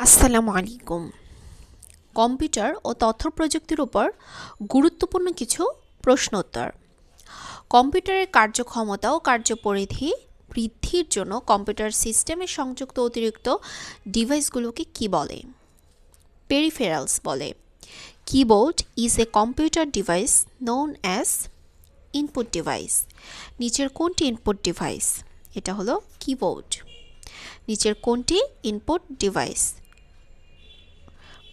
আসসালামু আলাইকুম। কম্পিউটার ও তথ্য প্রযুক্তির উপর গুরুত্বপূর্ণ কিছু প্রশ্নোত্তর। কম্পিউটারের কার্যক্ষমতা ও কার্যপরিধি বৃদ্ধির জন্য কম্পিউটার সিস্টেমে সংযুক্ত অতিরিক্ত ডিভাইসগুলোকে কি বলে? পেরিফেরালস বলে। Keyboard is a computer device known as input device. নিচের কোনটি ইনপুট ডিভাইস? এটা হলো কিবোর্ড। নিচের কোনটি input device?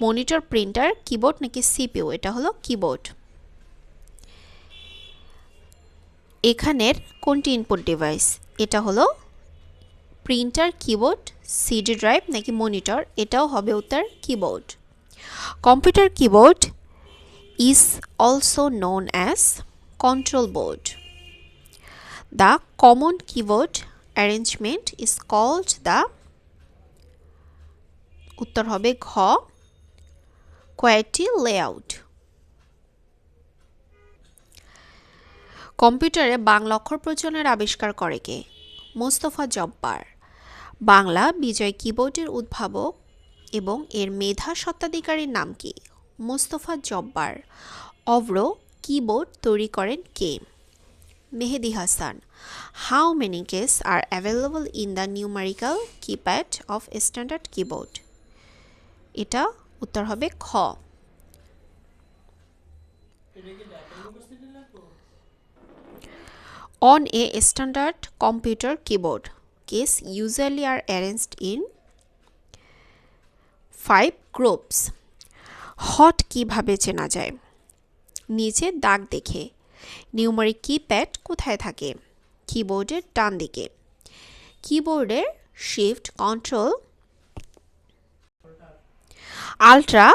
Monitor, printer, keyboard নাকি সিপিইউ? এটা হলো কিবোর্ড। এখানের কোনটি ইনপুট ডিভাইস? এটা হলো প্রিন্টার, কিবোর্ড, সিডি ড্রাইভ নাকি মনিটর? এটাও হবে উত্তর keyboard. Computer keyboard is also known as control board. The common keyboard arrangement is called the, উত্তর হবে ঘ, কোয়ার্টি লেআউট। কম্পিউটারে বাংলা অক্ষর প্রচলনের আবিষ্কার করে কে? মোস্তফা জব্বার। বাংলা বিজয় কিবোর্ডের উদ্ভাবক এবং এর মেধা স্বত্বাধিকারীর নাম কি? মোস্তফা জব্বার। অভ্র কিবোর্ড তৈরি করেন কে? Mehedi Hasan. How many keys are available in the numerical keypad of standard keyboard? এটা উত্তর হবে খ। On a standard computer keyboard, keys usually are arranged in 5 groups. Hot কিভাবে চেনা যায়? নিচে দাগ দেখে। নিউমারিক কিপ্যাড কোথায় থাকে? কিবোর্ডের ডান দিকে। কিবোর্ডের শিফট, কন্ট্রোল, আল্ট্রা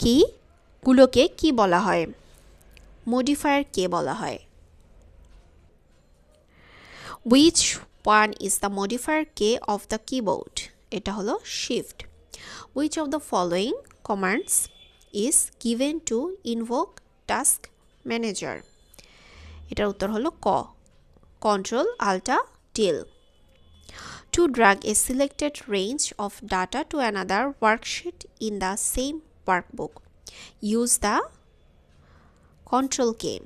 কিগুলোকে কি বলা হয়? মডিফায়ার কে বলা হয়? Which one is the modifier key of the keyboard? এটা হলো shift. Which of the following commands is given to invoke task manager? এটার উত্তর হলো ক, control alt del. To drag a selected range of data to another worksheet in the same workbook, use the control key.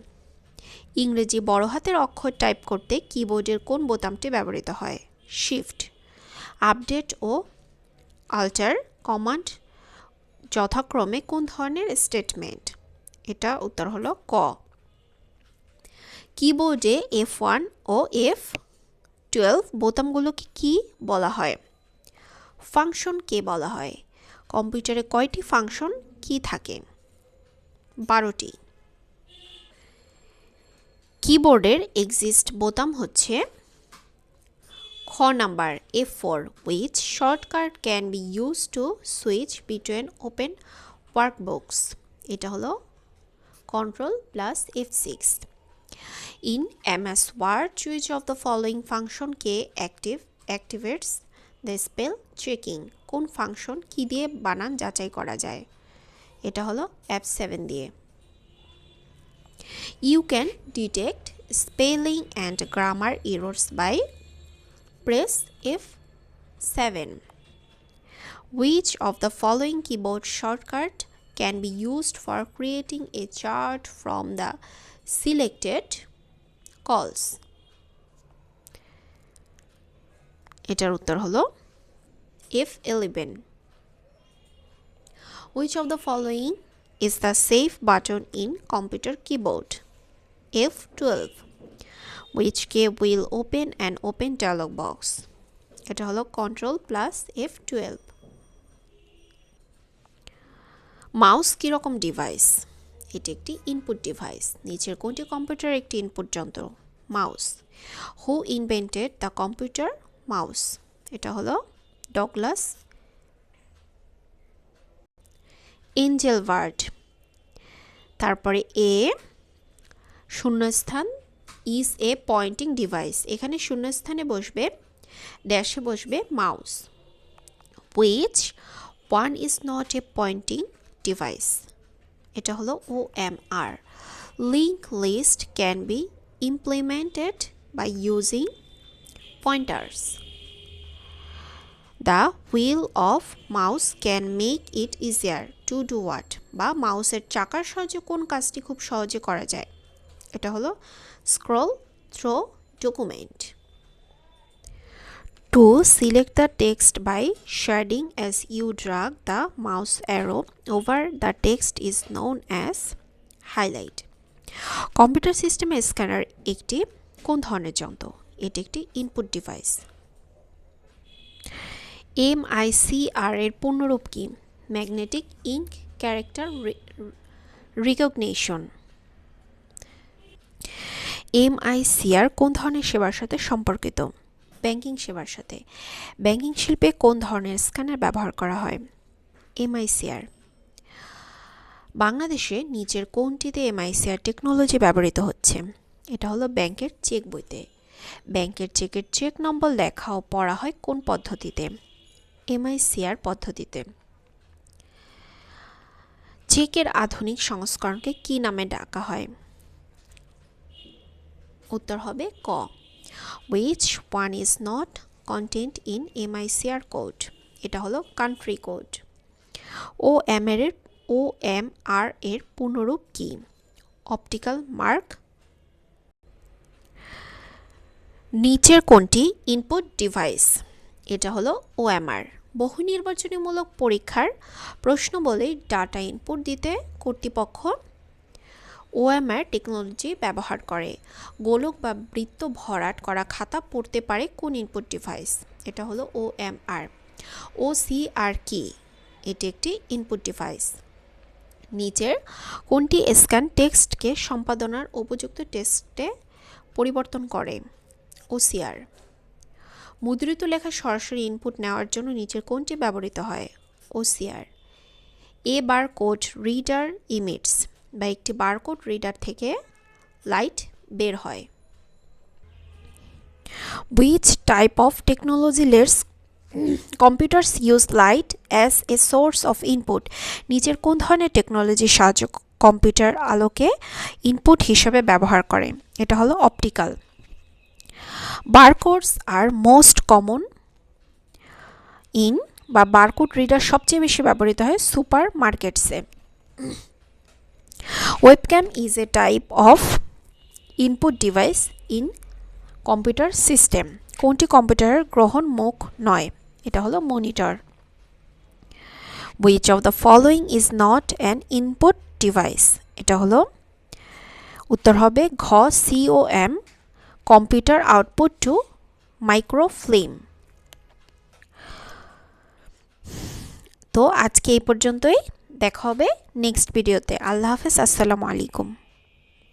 ইংরেজি বড় হাতের অক্ষর type করতে কিবোর্ডের কোন বোতামটি ব্যবহৃত হয়? শিফট। আপডেট ও আল্টার কমান্ড যথাক্রমে কোন ধরনের স্টেটমেন্ট? এটা উত্তর হলো ক। কিবোর্ডে F1 ও F12 বোতামগুলোকে কি বলা হয়? ফাংশন কে বলা হয়? কম্পিউটারে কয়টি ফাংশন কি থাকে? 12টি। কিবোর্ডের এক্সিস্ট বোতাম হচ্ছে খ number F4, which shortcut can be used to switch between open workbooks? এটা হলো Ctrl plus F6. In MS Word, which of the following function K activates the spell checking? কোন ফাংশন কি দিয়ে বানান যাচাই করা যায়? এটা হলো F7 দিয়ে। You can detect spelling and grammar errors by press F7. Which of the following keyboard shortcut can be used for creating a chart from the selected calls? এটার উত্তর হলো F11. Which of the following is the save button in computer keyboard? F12. Which key will open an open dialog box? এটা হলো Ctrl plus F12. Mouse কিরকম device? এটি একটি input device. নিচের কোনটি কম্পিউটার একটি ইনপুট যন্ত্র? Mouse. Who invented the computer mouse? এটা হলো ডগলাস এঞ্জেলবার্ড। তারপরে এ শূন্যস্থান ইজ এ পয়েন্টিং ডিভাইস। এখানে শূন্যস্থানে বসবে, ড্যাশে বসবে mouse. Which one is not a pointing device? এটা হলো OMR. Link list can be implemented by using pointers. The wheel of mouse can make it easier to do what, বা মাউসের চাকার সাহায্যে কোন কাজটি খুব সহজে করা যায়? এটা হলো scroll through document. To select the text by shading as you drag the mouse arrow over the text is known as highlight. Computer সিস্টেমে স্ক্যানার একটি কোন ধরনের যন্ত্র? এটি একটি ইনপুট ডিভাইস। MICR এর পূর্ণরূপ কি? Magnetic ink character recognition. MICR কোন ধরনের সেবার সাথে সম্পর্কিত? ব্যাংকিং সেবার সাথে। ব্যাংকিং শিল্পে কোন ধরনের স্ক্যানার ব্যবহার করা হয়? MICR। বাংলাদেশে নিচের কোনটিতে MICR টেকনোলজি ব্যবহৃত হচ্ছে? এটা হলো ব্যাংকের চেক বইতে। ব্যাংকের চেকের চেক নম্বর লেখা ও পড়া হয় কোন পদ্ধতিতে? MICR পদ্ধতিতে। চেকের আধুনিক সংস্করণকে কি নামে ডাকা হয়? উত্তর হবে ক। Which one is not contained in MICR code? এটা হলো কান্ট্রি কোড। OMR এর পূর্ণরূপ কি? Optical mark. নিচের কোনটি ইনপুট ডিভাইস? এটা হলো OMR। বহু নির্বাচনীমূলক পরীক্ষার প্রশ্ন বলে ডাটা ইনপুট দিতে কর্তৃপক্ষ OMR টেকনোলজি ব্যবহার করে। গোলক বা বৃত্ত ভরাট করা খাতা পড়তে পারে কোন ইনপুট ডিভাইস? এটা হলো OMR। OCR কি? এটি একটি ইনপুট ডিভাইস। নিচের কোনটি স্ক্যান টেক্সটকে সম্পাদনার উপযুক্ত টেক্সটে পরিবর্তন করে? OCR। মুদ্রিত লেখা সরাসরি ইনপুট নেওয়ার জন্য নিচের কোনটি ব্যবহৃত হয়? OCR। এ বারকোড রিডার ইমিটস, বা একটি বারকোড রিডার থেকে লাইট বের হয়। Which type of technology lets computers use light as a source of input? নিচের কোন ধরনের টেকনোলজির সাহায্যে কম্পিউটার আলোকে ইনপুট হিসেবে ব্যবহার করে? এটা হলো optical. Barcodes are most common in, বা বারকোড রিডার সবচেয়ে বেশি ব্যবহৃত হয় সুপার মার্কেটসে। Webcam is a type of input device in computer system. কোনটি কম্পিউটারের গ্রহণ মুখ নয়? এটা হলো monitor. Which of the following is not an input device? এটা হলো উত্তর হবে ঘ COM, computer output to microfilm. তো আজকে এই পর্যন্তই, দেখা হবে নেক্সট ভিডিওতে। আল্লাহ হাফেজ, আসসালামু আলাইকুম।